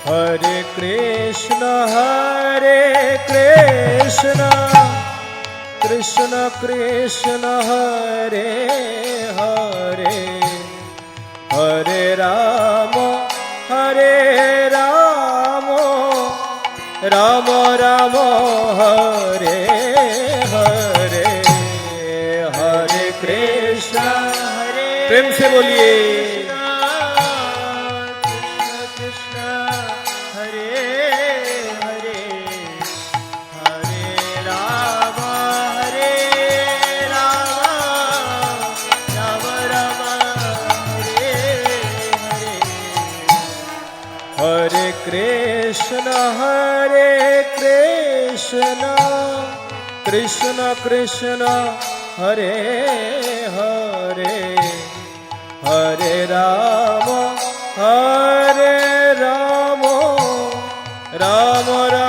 Hare Krishna Krishna Krishna Hare Hare Hare Rama Rama Rama Hare Hare Hare Krishna प्रेम से बोलिए Hare Krishna Krishna Krishna Hare Hare Hare Rama Rama Rama